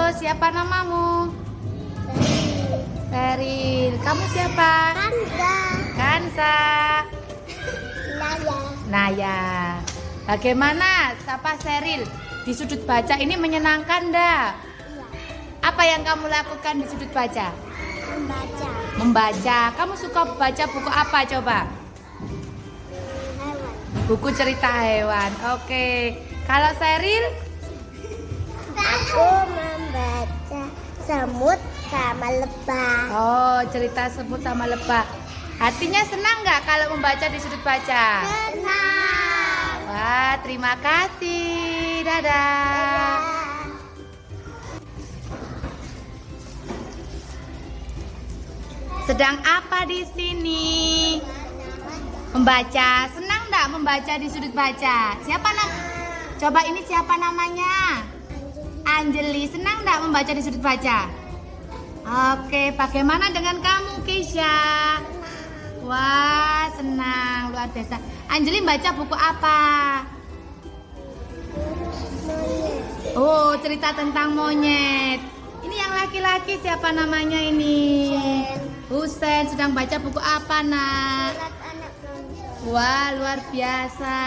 Halo, siapa namamu? Feril. Kamu siapa? Kansa. Kansa. Naya. Naya. Bagaimana Sapa Seril? Di sudut baca ini menyenangkan dah? Iya. Apa yang kamu lakukan di sudut baca? Membaca. Membaca. Kamu suka baca buku apa coba? Hewan. Buku cerita hewan. Oke. Kalau Seril? Aku membaca semut sama lebah. Oh, cerita semut sama lebah. Hatinya senang nggak kalau membaca di sudut baca? Senang. Wah, terima kasih. Dadah. Sedang apa di sini? Membaca. Senang nggak membaca di sudut baca? Siapa Coba ini siapa namanya? Anjeli. Senang nggak membaca di sudut baca? Oke, bagaimana dengan kamu, Keisha? Wah, senang, luar biasa. Anjeli baca buku apa? Oh, cerita tentang monyet. Ini yang laki-laki siapa namanya ini? Husen. Sedang baca buku apa, nak? Anak bangsa. Wah, luar biasa.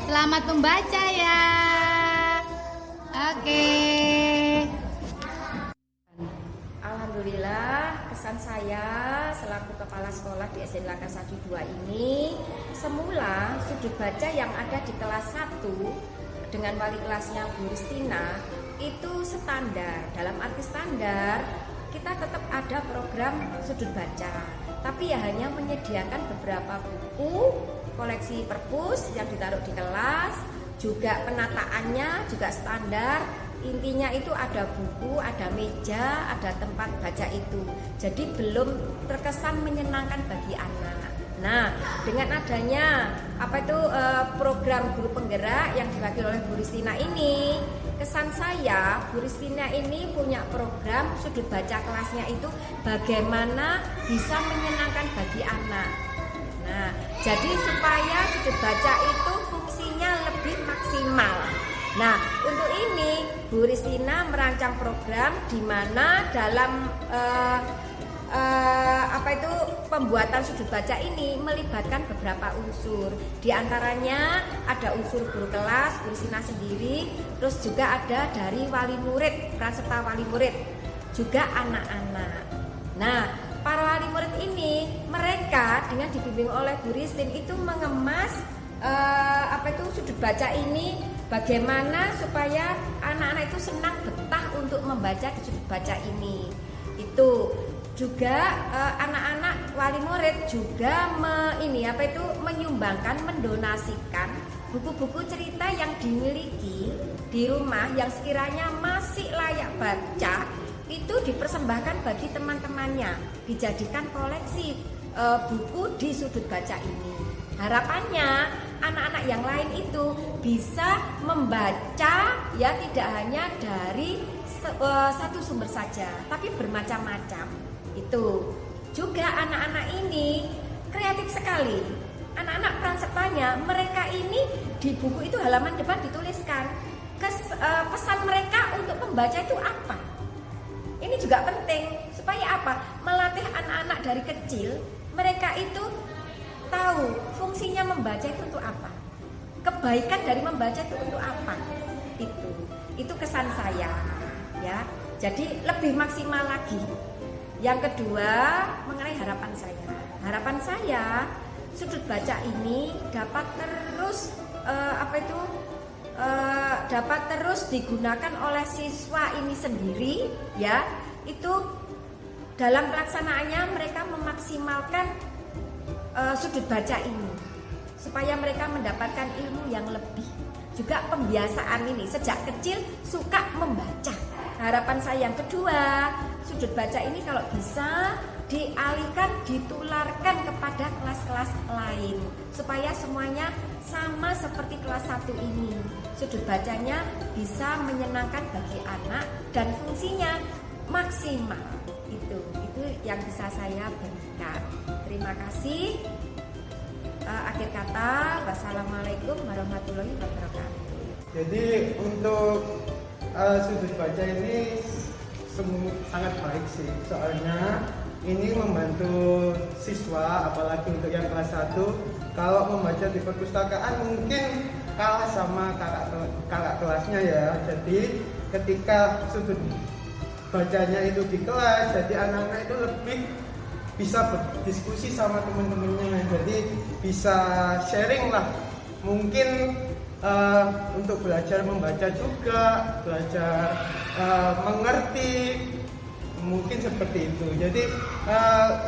Selamat membaca ya. Oke. Alhamdulillah, kesan saya selaku kepala sekolah di SD Lakasadi 2 ini, semula sudut baca yang ada di kelas 1 dengan wali kelasnya Bu Ristina itu standar. Dalam arti standar, kita tetap ada program sudut baca, tapi ya hanya menyediakan beberapa buku koleksi perpus yang ditaruh di kelas, juga penataannya juga standar. Intinya itu ada buku, ada meja, ada tempat baca itu. Jadi belum terkesan menyenangkan bagi anak. Nah, dengan adanya program guru penggerak yang diwakili oleh Bu Ristina ini, kesan saya Bu Ristina ini punya program sudut baca kelasnya itu bagaimana bisa menyenangkan bagi anak. Nah, jadi supaya sudut baca itu fungsinya lebih maksimal. Nah, untuk ini Bu Ristina merancang program di mana dalam pembuatan sudut baca ini melibatkan beberapa unsur. Di antaranya ada unsur guru kelas, Bu Ristina sendiri, terus juga ada dari wali murid, peran serta wali murid, juga anak-anak. Nah, para wali murid ini mereka dengan dibimbing oleh Bu Ristin itu mengemas sudut baca ini bagaimana supaya anak-anak itu senang betah untuk membaca di sudut baca ini. Itu juga anak-anak wali murid juga menyumbangkan, mendonasikan buku-buku cerita yang dimiliki di rumah yang sekiranya masih layak baca itu dipersembahkan bagi teman-temannya, dijadikan koleksi buku di sudut baca ini. Harapannya anak-anak yang lain itu bisa membaca ya tidak hanya dari satu sumber saja, tapi bermacam-macam. Itu juga anak-anak ini kreatif sekali. Anak-anak peran sertanya mereka ini di buku itu halaman depan dituliskan pesan mereka untuk membaca itu apa. Ini juga penting supaya apa? Melatih anak-anak dari kecil, mereka itu tahu fungsinya membaca itu untuk apa. Kebaikan dari membaca itu untuk apa? Itu kesan saya, ya. Jadi lebih maksimal lagi. Yang kedua, mengenai harapan saya. Harapan saya sudut baca ini dapat terus dapat terus digunakan oleh siswa ini sendiri, ya. Itu dalam pelaksanaannya mereka memaksimalkan sudut baca ini supaya mereka mendapatkan ilmu yang lebih. Juga pembiasaan ini sejak kecil suka membaca. Harapan saya yang kedua, sudut baca ini kalau bisa dialihkan, ditularkan kepada kelas-kelas lain supaya semuanya sama seperti kelas 1 ini. Sudut bacanya bisa menyenangkan bagi anak dan fungsinya maksimal. Itu yang bisa saya berikan. Terima kasih. Akhir kata, wassalamualaikum warahmatullahi wabarakatuh. Jadi untuk sudut baca ini sangat baik sih, soalnya ini membantu siswa, apalagi untuk yang kelas 1. Kalau membaca di perpustakaan mungkin kalah sama kakak kelasnya ya. Jadi ketika sudut bacanya itu di kelas, jadi anak-anak itu lebih bisa berdiskusi sama teman-temannya, jadi bisa sharing lah. Mungkin untuk belajar membaca juga, belajar mengerti, mungkin seperti itu. Jadi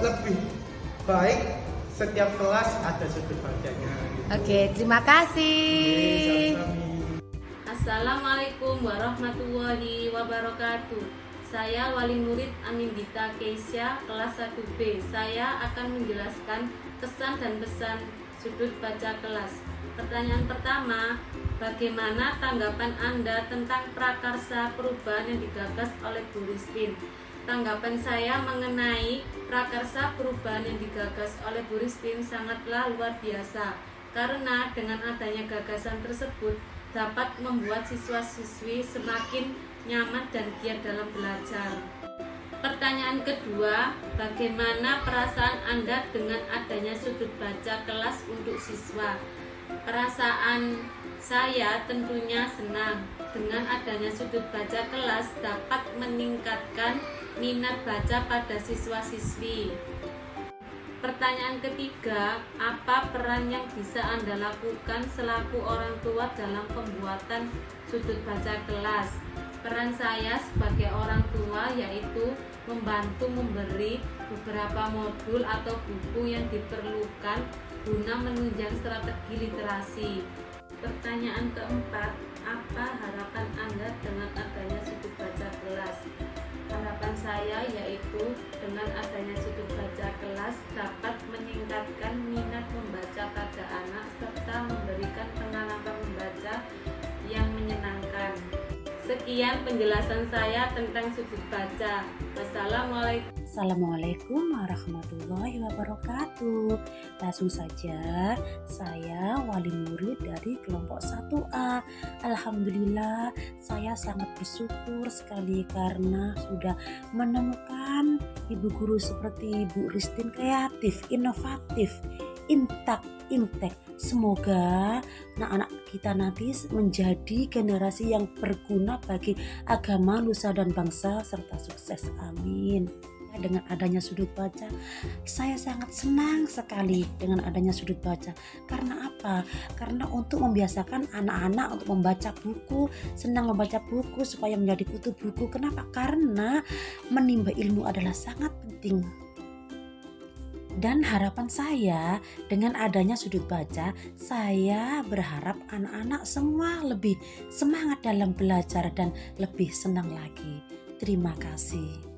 lebih baik setiap kelas ada sudut bacanya. Oke, terima kasih. Assalamualaikum warahmatullahi wabarakatuh. Saya wali murid Anindita Keisha kelas 1B. Saya akan menjelaskan kesan dan pesan sudut baca kelas. Pertanyaan pertama, bagaimana tanggapan Anda tentang prakarsa perubahan yang digagas oleh Bu Ristin? Tanggapan saya mengenai prakarsa perubahan yang digagas oleh Bu Ristin sangatlah luar biasa, karena dengan adanya gagasan tersebut dapat membuat siswa-siswi semakin nyaman dan giat dalam belajar. Pertanyaan kedua, bagaimana perasaan Anda dengan adanya sudut baca kelas untuk siswa? Perasaan saya tentunya senang. Dengan adanya sudut baca kelas dapat meningkatkan minat baca pada siswa-siswi. Pertanyaan ketiga, apa peran yang bisa Anda lakukan selaku orang tua dalam pembuatan sudut baca kelas? Peran saya sebagai orang tua yaitu membantu memberi beberapa modul atau buku yang diperlukan guna menunjang strategi literasi. Pertanyaan keempat, apa harapan Anda dengan adanya sudut baca kelas? Harapan saya yaitu dengan adanya sudut baca kelas dapat meningkatkan minat membaca pada anak serta memberikan pengalaman membaca yang menyenangkan. Sekian penjelasan saya tentang sudut baca. Assalamualaikum warahmatullahi wabarakatuh. Langsung saja, saya wali murid dari kelompok 1A. Alhamdulillah, saya sangat bersyukur sekali karena sudah menemukan ibu guru seperti Bu Ristin, kreatif, inovatif, intek. Semoga anak-anak kita nanti menjadi generasi yang berguna bagi agama, nusa dan bangsa serta sukses. Amin. Dengan adanya sudut baca, saya sangat senang sekali dengan adanya sudut baca. Karena apa? Karena untuk membiasakan anak-anak untuk membaca buku, senang membaca buku supaya menjadi kutu buku. Kenapa? Karena menimba ilmu adalah sangat penting. Dan harapan saya dengan adanya sudut baca, saya berharap anak-anak semua lebih semangat dalam belajar dan lebih senang lagi. Terima kasih.